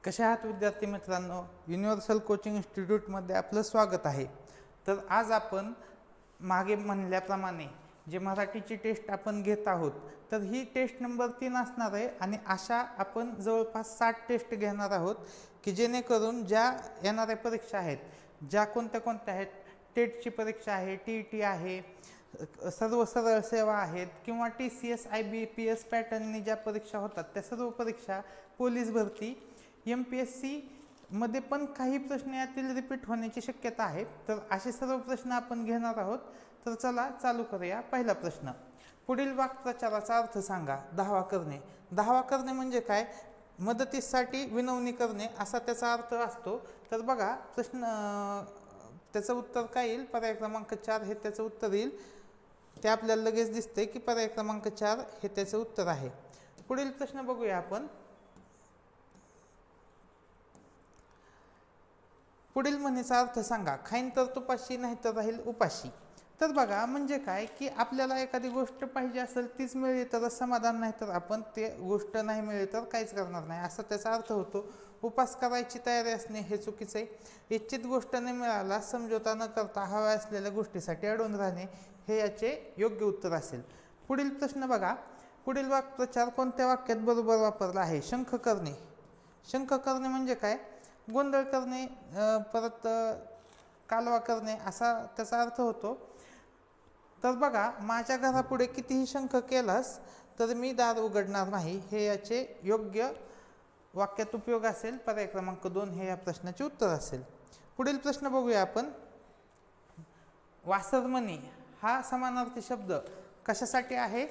कशा आहात विद्यार्थी मित्रांनो, युनिव्हर्सल कोचिंग इन्स्टिट्यूटमध्ये आपलं स्वागत आहे। तर आज आपण मागे म्हणल्याप्रमाणे जे मराठीची टेस्ट आपण घेत आहोत, तर ही टेस्ट नंबर 3 असणार आहे आणि अशा आपण जवळपास 60 टेस्ट घेणार आहोत की जेणेकरून ज्या येणाऱ्या परीक्षा आहेत, ज्या कोणत्या आहेत, टेटची परीक्षा आहे, टीईटी आहे, सर्व सरळ सेवा आहेत किंवा TCS IBPS पॅटर्ननी ज्या परीक्षा होतात त्या सर्व परीक्षा, पोलीस भरती, MPSC मध्ये पण काही प्रश्न यातील रिपीट होण्याची शक्यता आहे। तर असे सर्व प्रश्न आपण घेणार आहोत। तर चला चालू करूया। पहिला प्रश्न, पुढील वाक्प्रचाराचा अर्थ सांगा। दावा करणे। दावा करणे म्हणजे काय? मदतीसाठी विनवणी करणे असा त्याचा अर्थ असतो। तर बघा प्रश्न, त्याचं उत्तर काय येईल? पर्याय क्रमांक 4 हे त्याचं उत्तर येईल। ते आपल्याला लगेच दिसते की पर्याय क्रमांक 4 हे त्याचं उत्तर आहे। पुढील प्रश्न बघूया आपण। पुढील म्हणीचा अर्थ सांगा। खाईन तर तुपाशी, नाही तर राहील उपाशी। तर बघा म्हणजे काय की आपल्याला एखादी गोष्ट पाहिजे असेल तीच मिळली तर समाधान, नाही तर आपण ते गोष्ट नाही मिळली तर काहीच करणार नाही असा त्याचा अर्थ होतो। उपास करायची तयारी असणे हे चुकीचं आहे। इच्छित गोष्ट न मिळाला समझोता न करता हव्या असलेल्या गोष्टीसाठी अडून राहणे हे याचे योग्य उत्तर असेल। पुढील प्रश्न बघा। पुढील वाक्प्रचार कोणत्या वाक्यात बरोबर वापरला आहे? शंख करणे। शंख करणे म्हणजे काय? गोंधळ करणे, परत कालवा करणे असा त्याचा अर्थ होतो। तर बघा, माझ्या घरापुढे कितीही शंख केलास तर मी दार उघडणार नाही हे याचे योग्य वाक्यात उपयोग असेल। पर्याय क्रमांक 2 हे या प्रश्नाचे उत्तर असेल। पुढील प्रश्न बघूया आपण। वासरमणी हा समानार्थी शब्द कशासाठी आहे?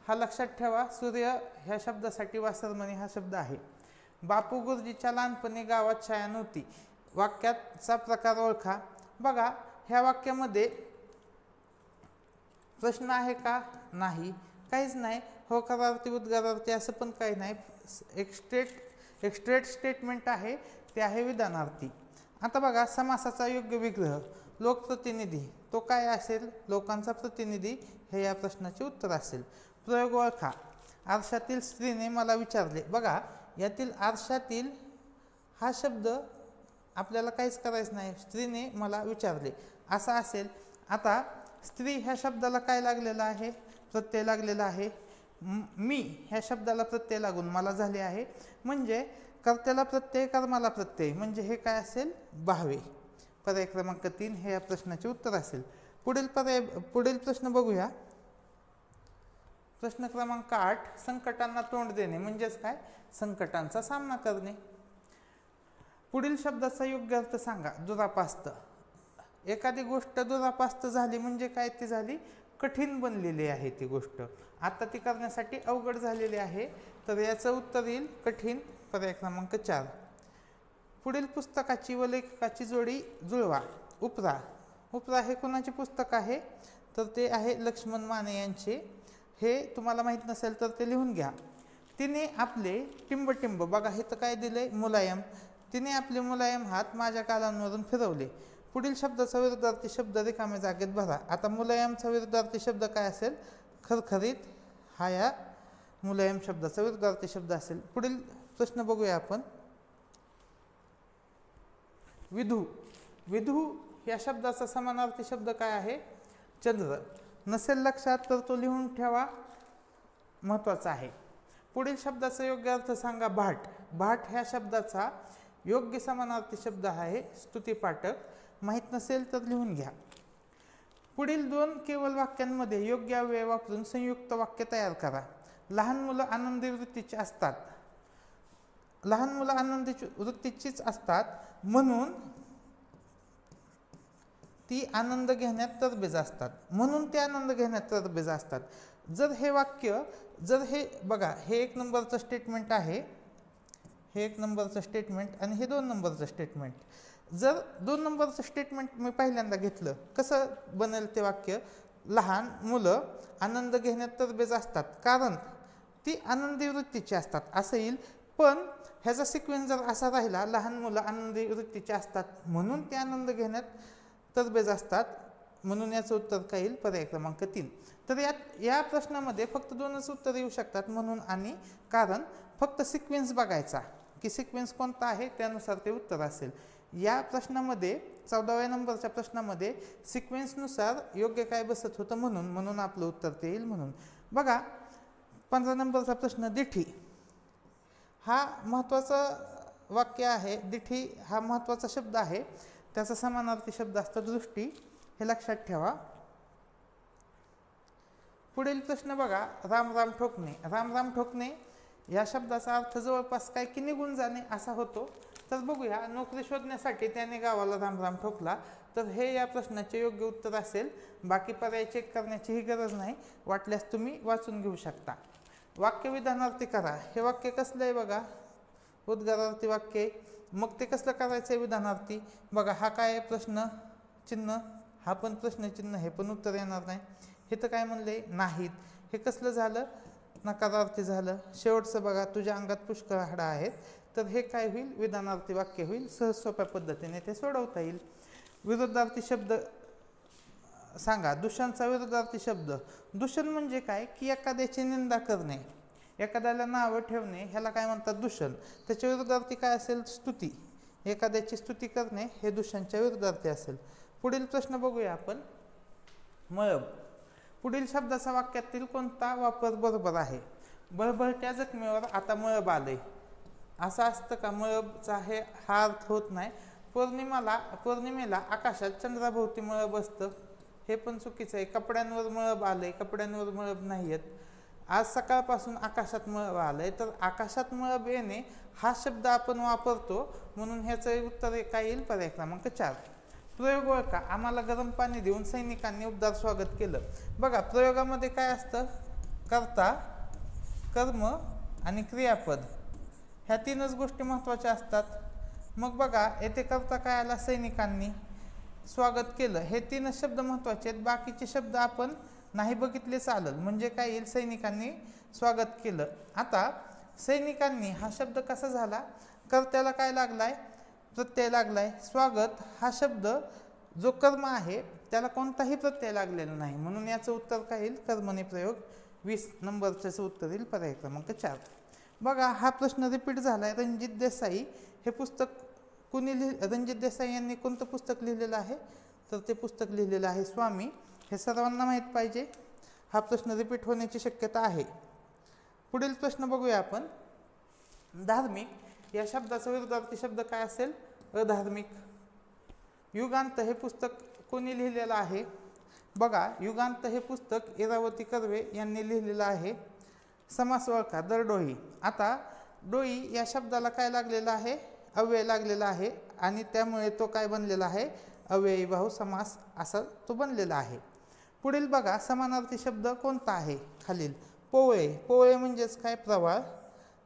हा लक्षात ठेवा। सूर्य ह्या शब्दासाठी वासरमणी हा शब्द आहे। बापू गुरुजीच्या लहानपणी गावात शाळा नव्हती। वाक्याचा प्रकार ओळखा। बघा ह्या वाक्यामध्ये प्रश्न आहे का? नाही, काहीच नाही। होकारार्थी, उद्गारार्थी असं पण काही नाही। एक स्ट्रेट स्टेटमेंट आहे, ते आहे विधानार्थी। आता बघा समासाचा योग्य विग्रह लोकप्रतिनिधी, तो काय असेल? लोकांचा प्रतिनिधी हे या प्रश्नाचे उत्तर असेल। प्रयोग ओळखा। आरशातील स्त्रीने मला विचारले। बघा यातील आरशातील हा शब्द आपल्याला काहीच करायचं नाही। स्त्रीने मला विचारले असा असेल। आता स्त्री ह्या शब्दाला काय लागलेला आहे? प्रत्यय लागलेला आहे। मी ह्या शब्दाला प्रत्यय लागून मला झाले आहे, म्हणजे कर्त्याला प्रत्यय, कर्माला प्रत्यय, म्हणजे हे काय असेल? बाहवे। पर्याय क्रमांक 3 हे या प्रश्नाचे उत्तर असेल। पुढील प्रश्न बघूया। प्रश्न क्रमांक 8, संकटांना तोंड देणे म्हणजेच काय? संकटांचा सामना करणे। पुढील शब्दाचा योग्य अर्थ सांगा। दुरापास्त। एखादी गोष्ट दुरापास्त झाली म्हणजे काय? ती झाली कठीण बनलेली आहे ती गोष्ट, आता ती करण्यासाठी अवघड झालेली आहे। तर याचं उत्तर येईल कठीण। पर्याय क्रमांक 4। पुढील पुस्तकाची व लेखकाची जोडी जुळवा। उपरा। उपरा हे कोणाचे पुस्तक आहे? तर ते आहे लक्ष्मण माने यांचे। हे तुम्हाला माहीत नसेल तर ते लिहून घ्या। तिने आपले टिंबटिंब, बघा हे तर काय दिले? मुलायम। तिने आपले मुलायम हात माझ्या कालांवरून फिरवले। पुढील शब्दाचा विरुद्धार्थी शब्द रिकाम्या जागेत भरा। आता मुलायमचा विरुद्धार्थी शब्द काय असेल? खरखरीत हा या मुलायम शब्दाचा विरुद्धार्थी शब्द असेल। पुढील प्रश्न बघूया आपण। विधू। विधू या शब्दाचा समानार्थी शब्द काय आहे? चंद्र। नसेल लक्षात तर तो लिहून ठेवा, महत्त्वाचा आहे। पुढील शब्दाचा योग्य अर्थ सांगा। भाट। भाट ह्या शब्दाचा योग्य समानार्थी शब्द आहे स्तुतिपाठक। माहीत नसेल तर लिहून घ्या। पुढील 2 केवळ वाक्यांमध्ये योग्य अव्यय वापरून संयुक्त वाक्य तयार करा। लहान मुलं आनंदी वृत्तीची असतात। लहान मुलं आनंदी वृत्तीचीच असतात म्हणून ती आनंद घेण्यात तरबेज असतात। म्हणून ते आनंद घेण्यात तरबेज असतात। जर हे वाक्य, जर हे बघा, हे 1 नंबरचं स्टेटमेंट आहे, हे 1 नंबरचं स्टेटमेंट आणि हे 2 नंबरचं स्टेटमेंट। जर 2 नंबरचं स्टेटमेंट मी पहिल्यांदा घेतलं, कसं बनेल ते वाक्य? लहान मुलं आनंद घेण्यात तरबेज असतात कारण ती आनंदी वृत्तीची असतात असं येईल। पण ह्याचा सिक्वेन्स जर असा राहिला, लहान मुलं आनंदी वृत्तीची असतात म्हणून ते आनंद घेण्यात तरबेज असतात, म्हणून याचं उत्तर काय येईल? पर्याय क्रमांक 3। तर या प्रश्नामध्ये फक्त 2च उत्तर येऊ शकतात, म्हणून आणि कारण। फक्त सिक्वेन्स बघायचा, की सिक्वेन्स कोणता आहे त्यानुसार ते उत्तर असेल. या प्रश्नामध्ये 14व्या नंबरच्या प्रश्नामध्ये सिक्वेन्सनुसार योग्य काय बसत होतं म्हणून आपलं उत्तर ते येईल. म्हणून बघा 15 नंबरचा प्रश्न, दिठी हा महत्त्वाचा वाक्य आहे. दिठी हा महत्त्वाचा शब्द आहे, त्याचा समानार्थी शब्द असतो दृष्टी, हे लक्षात ठेवा. पुढील प्रश्न बघा, राम राम ठोकणे. राम राम ठोकणे या शब्दाचा अर्थ जवळपास काय की निघून जाणे असा होतो. तर बघूया, नोकरी शोधण्यासाठी त्याने गावाला राम राम ठोकला, तर हे या प्रश्नाचे योग्य उत्तर असेल. बाकी पर्याय चेक करण्याचीही गरज नाही, वाटल्यास तुम्ही वाचून घेऊ शकता. वाक्य विधानार्थी करा. हे वाक्य कसलं आहे बघा, उद्गारार्थी वाक्य आहे. मग ते कसलं करायचं आहे विधानार्थी? बघा हा काय आहे, प्रश्न चिन्ह, हा पण प्रश्न चिन्ह, हे पण उत्तर येणार नाही. हे तर काय म्हणले, नाहीत, हे कसलं झालं, नकारार्थी झालं. शेवटचं बघा, तुझ्या अंगात पुष्कळ हाडं आहेत, तर हे काय होईल, विधानार्थी वाक्य होईल. सहज सोप्या पद्धतीने ते सोडवता येईल. विरुद्धार्थी शब्द सांगा. दूषणचा विरुद्धार्थी शब्द. दूषण म्हणजे काय की एखाद्याची निंदा करणे, एखाद्याला नावं ठेवणे, ह्याला काय म्हणतात, दूषण. त्याच्या विरुद्धार्थी काय असेल, स्तुती. एखाद्याची स्तुती करणे हे दूषणच्या विरुद्धार्थी असेल. पुढील प्रश्न बघूया आपण, मळब. पुढील शब्दाचा वाक्यातील कोणता वापर बरोबर आहे? बळबळत्या जखमेवर आता मळब आले, असं असतं का? मळबचा हा अर्थ होत नाही. पौर्णिमेला आकाशात चंद्राभोवती मळब असतं, हे पण चुकीचं आहे. कपड्यांवर मळब आले, कपड्यांवर मळब नाही आहेत. आज सकाळपासून आकाशात मळब आलंय, तर आकाशात मळब येणे हा शब्द आपण वापरतो, म्हणून ह्याचं उत्तर काय येईल, पर्याय क्रमांक 4. प्रयोग ओळखा. आम्हाला गरम पाणी देऊन सैनिकांनी उबदार स्वागत केलं. बघा प्रयोगामध्ये काय असतं, कर्ता, कर्म आणि क्रियापद, ह्या तीनच गोष्टी महत्त्वाच्या असतात. मग बघा येथे कर्ता काय आला, सैनिकांनी स्वागत केलं, हे तीनच शब्द महत्त्वाचे आहेत. बाकीचे शब्द आपण नाही बघितले चालेल. म्हणजे काय येईल, सैनिकांनी स्वागत केलं. आता सैनिकांनी हा शब्द कसा झाला, कर्त्याला काय लागलाय, प्रत्यय लागलाय. स्वागत हा शब्द जो कर्म आहे त्याला कोणताही प्रत्यय लागलेला नाही, म्हणून याचं उत्तर काय येईल, कर्मणी प्रयोग. 20 नंबरचं उत्तर येईल पर्याय क्रमांक 4. बघा हा प्रश्न रिपीट झालाय. रणजित देसाई हे पुस्तक कुणी रणजित देसाई यांनी कोणतं पुस्तक लिहिलेलं आहे, तर ते पुस्तक लिहिलेलं आहे स्वामी. हे सर्वांना माहीत पाहिजे. हा प्रश्न रिपीट होण्याची शक्यता आहे. पुढील प्रश्न बघूया आपण, धार्मिक या शब्दाचा विरुद्धार्थी शब्द काय असेल, अधार्मिक. युगांत हे पुस्तक कोणी लिहिलेलं आहे? बघा युगांत हे पुस्तक इरावती कर्वे यांनी लिहिलेलं आहे. समास ओळखा. दरडोही. आता डोई या शब्दाला काय लागलेला आहे, अव्यय लागलेला आहे, आणि त्यामुळे तो काय बनलेला आहे, अव्ययीभाव समास असा तो बनलेला आहे. पुढील बघा समानार्थी शब्द कोणता आहे, खालील. पोवळे. पोवळे म्हणजेच काय, प्रवाळ.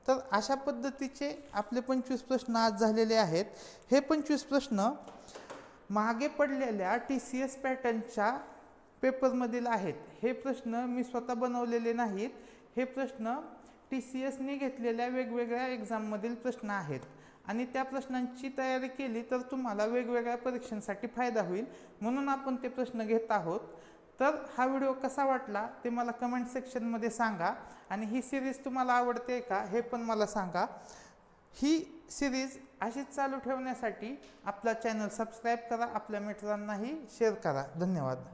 तर अशा पद्धतीचे आपले 25 प्रश्न आज झालेले आहेत. हे 25 प्रश्न मागे पडलेल्या TCS पॅटर्नच्या पेपरमधील आहेत. हे प्रश्न मी स्वतः बनवलेले नाहीत. हे प्रश्न TCSने घेतलेल्या वेगवेगळ्या एक्झाममधील प्रश्न आहेत, आणि त्या प्रश्नांची तयारी केली तर तुम्हाला वेगवेगळ्या परीक्षांसाठी फायदा होईल, म्हणून आपण ते प्रश्न घेत आहोत. तर हा व्हिडिओ कसा वाटला ते मला कमेंट सेक्शनमध्ये सांगा, आणि ही सिरीज तुम्हाला आवडते का हे पण मला सांगा. ही सिरीज अशीच चालू ठेवण्यासाठी आपला चॅनल सबस्क्राईब करा, आपल्या मित्रांनाही शेअर करा. धन्यवाद.